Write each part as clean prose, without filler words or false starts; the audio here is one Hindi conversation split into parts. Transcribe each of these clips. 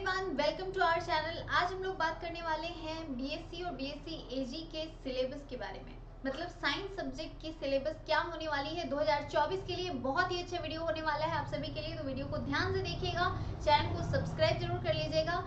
Everyone, welcome to our channel. आज हम लोग बात करने वाले हैं बीएससी और बीएससी एजी के सिलेबस के बारे में। मतलब साइंस सब्जेक्ट की सिलेबस क्या होने वाली है 2024 के लिए। बहुत ही अच्छा वीडियो होने वाला है आप सभी के लिए, तो वीडियो को ध्यान से देखिएगा, चैनल को सब्सक्राइब जरूर कर लीजिएगा।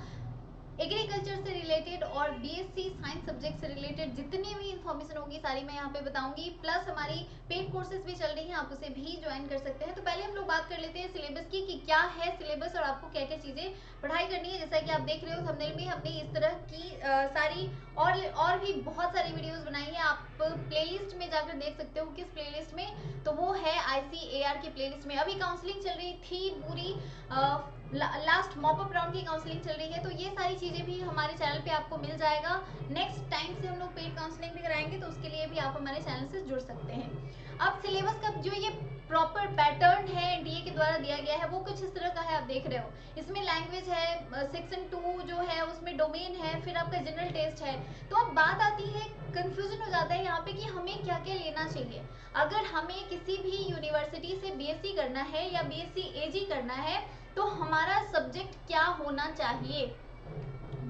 एग्रीकल्चर से रिलेटेड और बीएससी साइंस सब्जेक्ट से रिलेटेड जितनी भी इंफॉर्मेशन होगी सारी मैं यहाँ पे बताऊंगी। प्लस हमारी पेड कोर्सेज भी चल रही हैं, आप उसे भी ज्वाइन कर सकते हैं। तो पहले हम लोग बात कर लेते हैं सिलेबस की कि क्या है सिलेबस और आपको क्या क्या चीजें पढ़ाई करनी है। जैसा कि आप देख रहे हो थंबनेल में हमने इस तरह की सारी और भी बहुत सारी वीडियोस बनाई है। आप प्लेलिस्ट में जाकर देख सकते हो किस प्लेलिस्ट में, तो वो है ICAR की प्लेलिस्ट में। अभी काउंसलिंग चल रही थी पूरी, लास्ट मॉपअप राउंड की काउंसलिंग चल रही है, तो ये सारी चीजें भी हमारे चैनल पे आपको मिल जाएगा। नेक्स्ट टाइम से हम लोग पेड काउंसलिंग भी कराएंगे, तो उसके लिए भी आप हमारे चैनल से जुड़ सकते हैं। अब सिलेबस का जो ये प्रॉपर पैटर्न है एनडीए के द्वारा दिया गया है वो कुछ इस तरह का है, आप देख रहे हो। इसमें लैंग्वेज है, सेक्शन 2 जो है उसमें डोमेन है, फिर आपका जनरल टेस्ट है। तो अब बात आती है, कंफ्यूजन हो जाता है यहाँ पे कि हमें क्या क्या लेना चाहिए। अगर हमें किसी भी यूनिवर्सिटी से बीएससी करना है या बीएससी एजी करना है तो हमारा सब्जेक्ट क्या होना चाहिए।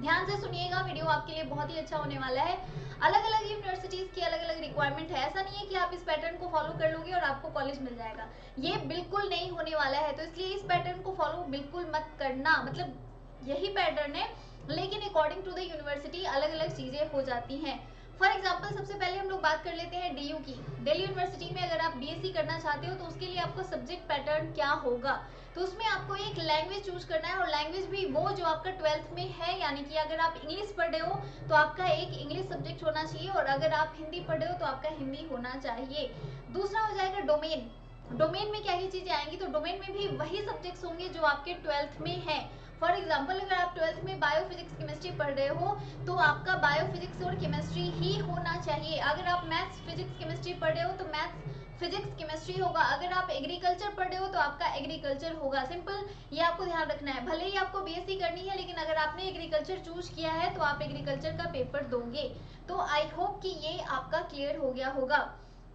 ध्यान से सुनिएगा, वीडियो आपके लिए बहुत ही अच्छा होने वाला है। अलग अलग यूनिवर्सिटीज की अलग अलग रिक्वायरमेंट है, ऐसा नहीं है कि आप इस पैटर्न को फॉलो कर लोगे और आपको कॉलेज मिल जाएगा, ये बिल्कुल नहीं होने वाला है। तो इसलिए इस पैटर्न को फॉलो बिल्कुल मत करना। मतलब यही पैटर्न है लेकिन अकॉर्डिंग टू द यूनिवर्सिटी अलग अलग चीजें हो जाती हैं। फॉर एग्जाम्पल सबसे पहले हम लोग बात कर लेते हैं डीयू की। दिल्ली यूनिवर्सिटी में अगर आप बीएससी करना चाहते हो तो उसके लिए आपको सब्जेक्ट पैटर्न क्या होगा, तो उसमें आपको एक लैंग्वेज चूज करना है, और लैंग्वेज भी वो जो आपका 12th में है। यानी कि अगर आप इंग्लिश पढ़ रहे हो तो आपका एक इंग्लिश सब्जेक्ट होना चाहिए, और अगर आप हिंदी पढ़ रहे हो तो आपका हिंदी होना चाहिए। दूसरा हो जाएगा डोमेन। डोमेन में क्या क्या चीजें आएंगी, तो डोमेन में भी वही सब्जेक्ट्स होंगे जो आपके 12th में है। फॉर एग्जाम्पल अगर आप 12th में बायो फिजिक्स केमिस्ट्री पढ़ रहे हो तो आपका बायो फिजिक्स और केमिस्ट्री ही होना चाहिए। अगर आप मैथ्स फिजिक्स केमिस्ट्री पढ़ रहे हो तो मैथ्स फिजिक्स केमिस्ट्री होगा। अगर आप एग्रीकल्चर पढ़ रहे हो तो आपका एग्रीकल्चर होगा। सिंपल, ये आपको ध्यान रखना है। भले ही आपको बीएससी करनी है लेकिन अगर आपने एग्रीकल्चर चूज किया है तो आप एग्रीकल्चर का पेपर दोगे। तो आई होप कि ये आपका क्लियर हो गया होगा।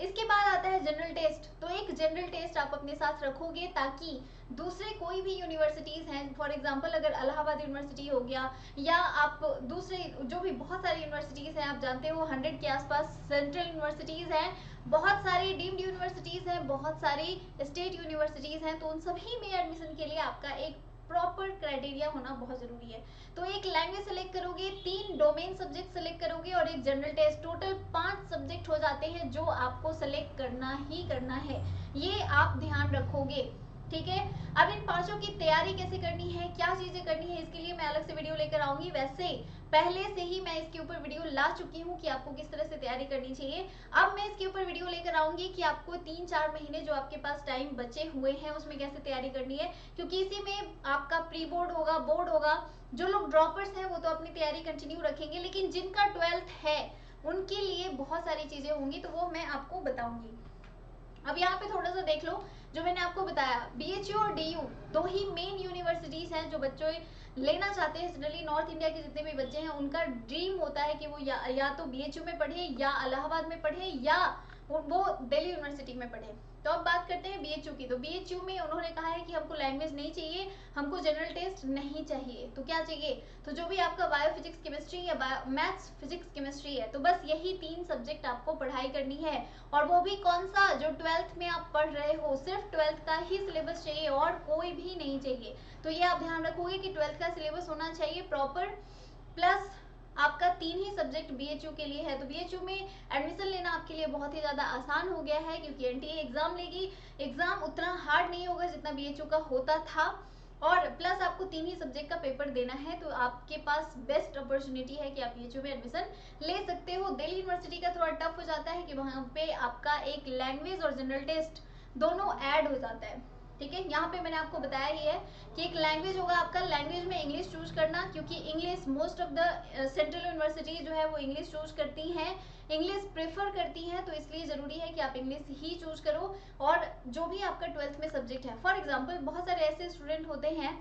इसके बाद आता है जनरल टेस्ट। तो एक जनरल टेस्ट आप अपने साथ रखोगे ताकि दूसरे कोई भी यूनिवर्सिटीज हैं, फॉर एग्जांपल अगर इलाहाबाद यूनिवर्सिटी हो गया या आप दूसरे जो भी बहुत सारी यूनिवर्सिटीज हैं, आप जानते हो 100 के आसपास सेंट्रल यूनिवर्सिटीज हैं, बहुत सारी डीम्ड यूनिवर्सिटीज हैं, बहुत सारी स्टेट यूनिवर्सिटीज हैं, तो उन सभी में एडमिशन के लिए आपका एक प्रॉपर क्राइटेरिया होना बहुत जरूरी है। तो एक लैंग्वेज सेलेक्ट करोगे, 3 डोमेन सब्जेक्ट सेलेक्ट करोगे और एक जनरल टेस्ट, टोटल 5 सब्जेक्ट हो जाते हैं जो आपको सेलेक्ट करना ही करना है। ये आप ध्यान रखोगे, ठीक है। अब इन पांचों की तैयारी कैसे करनी है, क्या चीजें करनी है, इसके लिए मैं अलग से वीडियो लेकर आऊंगी। वैसे पहले से ही मैं इसके ऊपर वीडियो ला चुकी हूँ कि आपको किस तरह से तैयारी करनी चाहिए। अब मैं इसके ऊपर वीडियो लेकर आऊंगी कि आपको 3-4 महीने जो आपके पास टाइम बचे हुए हैं उसमें कैसे तैयारी करनी है, क्योंकि इसी में आपका प्री बोर्ड होगा, बोर्ड होगा। जो लोग ड्रॉपर्स हैं वो तो अपनी तैयारी कंटिन्यू रखेंगे, लेकिन जिनका 12th है उनके लिए बहुत सारी चीजें होंगी, तो वो मैं आपको बताऊंगी। अब यहाँ पे थोड़ा सा देख लो, जो मैंने आपको बताया बीएचयू और डीयू दो ही मेन यूनिवर्सिटीज हैं जो बच्चों लेना चाहते हैं। जनरली नॉर्थ इंडिया के जितने भी बच्चे हैं उनका ड्रीम होता है कि वो या तो बीएचयू में पढ़े या इलाहाबाद में पढ़े या वो दिल्ली यूनिवर्सिटी में पढ़े। तो अब बात करते हैं बीएचयू की। तो बीएचयू में उन्होंने कहा है कि हमको लैंग्वेज नहीं चाहिए, हमको जनरल टेस्ट नहीं चाहिए, तो क्या चाहिए, तो जो भी आपका बायो फिजिक्स केमिस्ट्री या मैथ्स फिजिक्स केमिस्ट्री है, तो बस यही 3 सब्जेक्ट आपको पढ़ाई करनी है। और वो भी कौन सा, जो 12th में आप पढ़ रहे हो, सिर्फ 12th का ही सिलेबस चाहिए और कोई भी नहीं चाहिए। तो ये आप ध्यान रखोगे कि 12th का सिलेबस होना चाहिए प्रॉपर। प्लस आपका 3 ही सब्जेक्ट बीएचयू के लिए है। तो बीएचयू में एडमिशन लेना आपके लिए बहुत ही ज्यादा आसान हो गया है, क्योंकि एनटीए एग्जाम लेगी। एग्जाम उतना हार्ड नहीं होगा जितना बीएचयू का होता था, और प्लस आपको 3 ही सब्जेक्ट का पेपर देना है। तो आपके पास बेस्ट अपॉर्चुनिटी है कि आप बीएचयू में एडमिशन ले सकते हो। दिल्ली यूनिवर्सिटी का थोड़ा टफ हो जाता है कि वहां पे आपका एक लैंग्वेज और जनरल टेस्ट दोनों ऐड हो जाता है, ठीक है। यहाँ पे मैंने आपको बताया ही है कि एक लैंग्वेज होगा आपका, लैंग्वेज में इंग्लिश चूज करना, क्योंकि English most of the central university जो है वो इंग्लिश चूज करती हैं, इंग्लिश प्रेफर करती हैं, तो इसलिए जरूरी है कि आप इंग्लिश ही चूज करो। और जो भी आपका 12th में सब्जेक्ट है, फॉर एग्जाम्पल बहुत सारे ऐसे स्टूडेंट होते हैं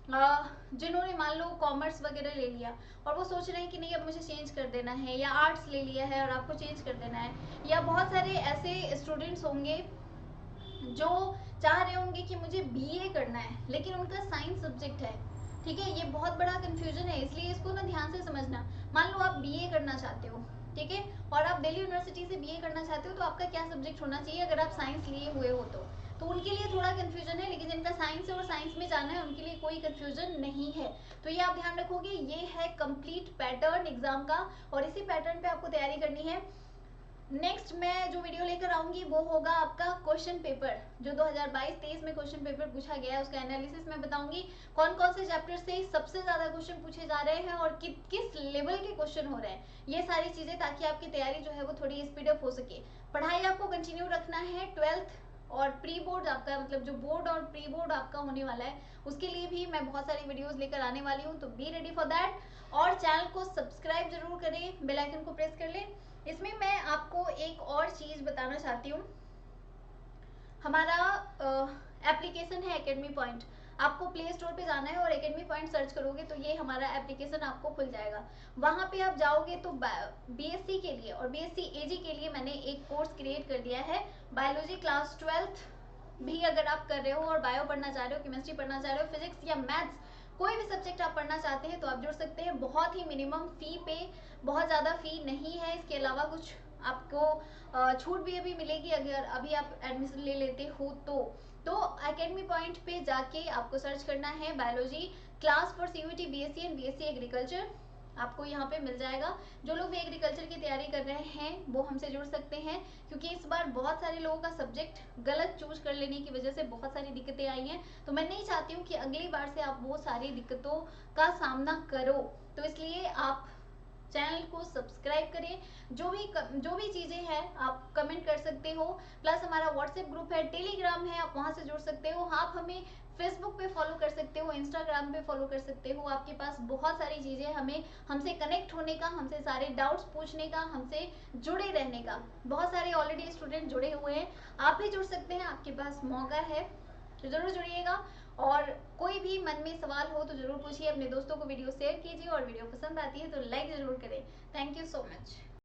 जिन्होंने मान लो कॉमर्स वगैरह ले लिया और वो सोच रहे हैं कि नहीं अब मुझे चेंज कर देना है, या आर्ट्स ले लिया है और आपको चेंज कर देना है, या बहुत सारे ऐसे स्टूडेंट्स होंगे जो चाह रहे होंगे कि मुझे बीए करना है लेकिन उनका साइंस सब्जेक्ट है, ठीक है, ये बहुत बड़ा कंफ्यूजन है, इसलिए इसको ना ध्यान से समझना। मान लो आप बीए करना चाहते हो, ठीक है, और आप दिल्ली यूनिवर्सिटी से बीए करना चाहते हो, तो आपका क्या सब्जेक्ट होना चाहिए अगर आप साइंस लिए हुए हो तो उनके लिए थोड़ा कंफ्यूजन है, लेकिन जिनका साइंस है और साइंस में जाना है उनके लिए कोई कंफ्यूजन नहीं है। तो ये आप ध्यान रखोगे, ये है कंप्लीट पैटर्न एग्जाम का, और इसी पैटर्न पे आपको तैयारी करनी है। नेक्स्ट मैं जो वीडियो लेकर आऊंगी वो होगा आपका क्वेश्चन पेपर, जो 2022-23 में क्वेश्चन पेपर पूछा गया है उसका एनालिसिस मैं बताऊंगी, कौन कौन से चैप्टर से सबसे ज्यादा क्वेश्चन पूछे जा रहे हैं और किस लेवल के क्वेश्चन हो रहे हैं, ये सारी चीजें, ताकि आपकी तैयारी जो है वो थोड़ी स्पीड अप हो सके। पढ़ाई आपको कंटिन्यू रखना है। 12th और प्री बोर्ड आपका, मतलब जो बोर्ड और प्री बोर्ड आपका होने वाला है, उसके लिए भी मैं बहुत सारी वीडियोस लेकर आने वाली हूँ, तो बी रेडी फॉर दैट। और चैनल को सब्सक्राइब जरूर करें, बेल आइकन को प्रेस कर लें। इसमें मैं आपको एक और चीज बताना चाहती हूँ, हमारा एप्लीकेशन है एकेडमी पॉइंट। आपको प्ले स्टोर पे जाना है और एकेडमी पॉइंट सर्च करोगे तो ये हमारा एप्लीकेशन आपको खुल जाएगा। वहां पे आप जाओगे तो बीएससी के लिए और बीएससी एजी के लिए मैंने एक कोर्स क्रिएट कर दिया है। बायोलॉजी क्लास 12th भी अगर आप कर रहे हो और बायो पढ़ना चाह रहे हो, केमिस्ट्री पढ़ना चाह रहे हो, फिजिक्स या मैथ्स, कोई भी सब्जेक्ट आप पढ़ना चाहते हैं तो आप जुड़ सकते हैं। बहुत ही मिनिमम फी पे, बहुत ज़्यादा फी नहीं है। इसके अलावा कुछ आपको छूट भी अभी मिलेगी अगर अभी आप एडमिशन ले लेते हो तो एकेडमी पॉइंट पे जाके आपको सर्च करना है biology class for CUET BSc and BSc agriculture, आपको यहाँ पे मिल जाएगा। जो लोग भी एग्रीकल्चर की तैयारी कर रहे हैं वो हमसे जुड़ सकते हैं, क्योंकि इस बार बहुत सारे लोगों का सब्जेक्ट गलत चूज कर लेने की वजह से बहुत सारी दिक्कतें आई हैं, तो मैं नहीं चाहती हूँ कि अगली बार से आप वो सारी दिक्कतों का सामना करो। तो इसलिए आप चैनल को सब्सक्राइब करें, जो भी चीजें हैं आप कमेंट कर सकते हो। प्लस हमारा व्हाट्सएप ग्रुप है, टेलीग्राम है, आप वहां से जुड़ सकते हो। आप हमें फेसबुक पे फॉलो कर सकते हो, इंस्टाग्राम पे फॉलो कर सकते हो। आपके पास बहुत सारी चीजें, हमें हमसे कनेक्ट होने का, हमसे सारे डाउट्स पूछने का, हमसे जुड़े रहने का। बहुत सारे ऑलरेडी स्टूडेंट जुड़े हुए हैं, आप भी जुड़ सकते हैं, आपके पास मौका है, तो जरूर जुड़िएगा। और कोई भी मन में सवाल हो तो जरूर पूछिए, अपने दोस्तों को वीडियो शेयर कीजिए, और वीडियो पसंद आती है तो लाइक जरूर करें। Thank you so much.